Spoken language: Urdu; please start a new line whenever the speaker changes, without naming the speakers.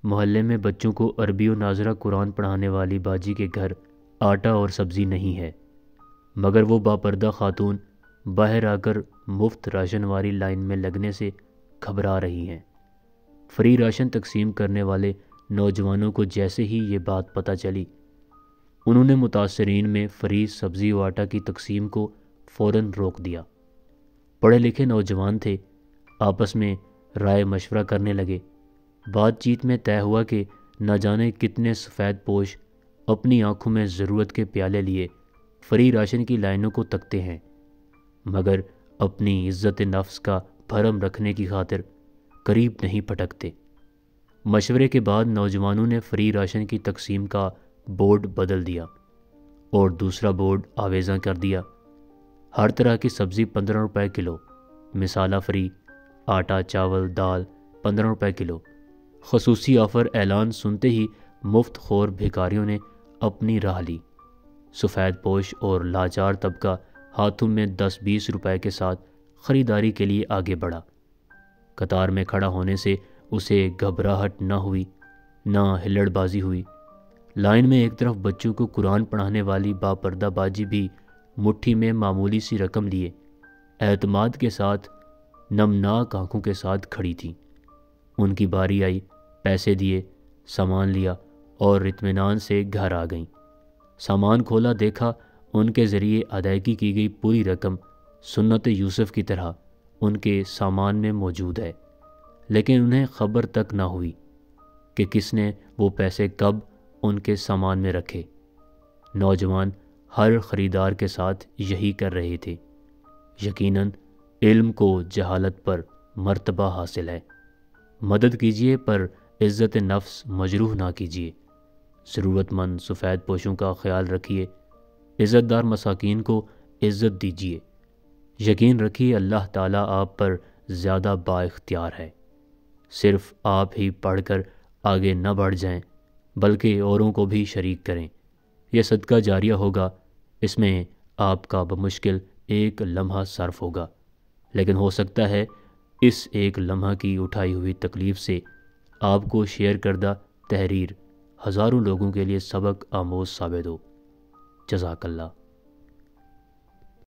محلے میں بچوں کو عربی و ناظرہ قرآن پڑھانے والی باجی کے گھر آٹا اور سبزی نہیں ہے، مگر وہ باپردہ خاتون باہر آ کر مفت راشن والی لائن میں لگنے سے گھبرا رہی ہیں۔ فری راشن تقسیم کرنے والے نوجوانوں کو جیسے ہی یہ بات پتہ چلی، انہوں نے متاثرین میں فری سبزی و آٹا کی تقسیم کو فوراً روک دیا۔ پڑھے لکھے نوجوان تھے، آپس میں رائے مشورہ کرنے لگے۔ بات چیت میں طے ہوا کہ نہ جانے کتنے سفید پوش اپنی آنکھوں میں ضرورت کے پیالے لیے فری راشن کی لائنوں کو تکتے ہیں، مگر اپنی عزت نفس کا بھرم رکھنے کی خاطر قریب نہیں پھٹکتے۔ مشورے کے بعد نوجوانوں نے فری راشن کی تقسیم کا بورڈ بدل دیا اور دوسرا بورڈ آویزاں کر دیا۔ ہر طرح کی سبزی 15 روپے کلو، مسالہ فری، آٹا چاول دال 15 روپے کلو۔ خصوصی آفر اعلان سنتے ہی مفت خور بھکاریوں نے اپنی راہ لی۔ سفید پوش اور لاچار طبقہ ہاتھوں میں 10-20 روپے کے ساتھ خریداری کے لیے آگے بڑھا۔ قطار میں کھڑا ہونے سے اسے گھبراہٹ نہ ہوئی، نہ ہلڑ بازی ہوئی۔ لائن میں ایک طرف بچوں کو قرآن پڑھانے والی باپردہ باجی بھی مٹھی میں معمولی سی رقم لیے اعتماد کے ساتھ نمناک آنکھوں کے ساتھ کھڑی تھیں۔ ان کی باری آئی، پیسے دیے، سامان لیا اور اطمینان سے گھر آ گئیں۔ سامان کھولا، دیکھا ان کے ذریعے ادائیگی کی گئی پوری رقم سنت یوسف کی طرح ان کے سامان میں موجود ہے، لیکن انہیں خبر تک نہ ہوئی کہ کس نے وہ پیسے کب ان کے سامان میں رکھے۔ نوجوان ہر خریدار کے ساتھ یہی کر رہے تھے۔ یقیناً علم کو جہالت پر مرتبہ حاصل ہے۔ مدد کیجیے پر عزت نفس مجروح نہ کیجیے۔ ضرورت مند سفید پوشوں کا خیال رکھیے، عزت دار مساکین کو عزت دیجیے۔ یقین رکھیے اللہ تعالیٰ آپ پر زیادہ با اختیار ہے۔ صرف آپ ہی پڑھ کر آگے نہ بڑھ جائیں بلکہ اوروں کو بھی شریک کریں۔ یہ صدقہ جاریہ ہوگا، اس میں آپ کا بمشکل ایک لمحہ صرف ہوگا، لیکن ہو سکتا ہے اس ایک لمحہ کی اٹھائی ہوئی تکلیف سے آپ کو شیئر کردہ تحریر ہزاروں لوگوں کے لیے سبق آموز ثابت ہو۔ جزاک اللہ۔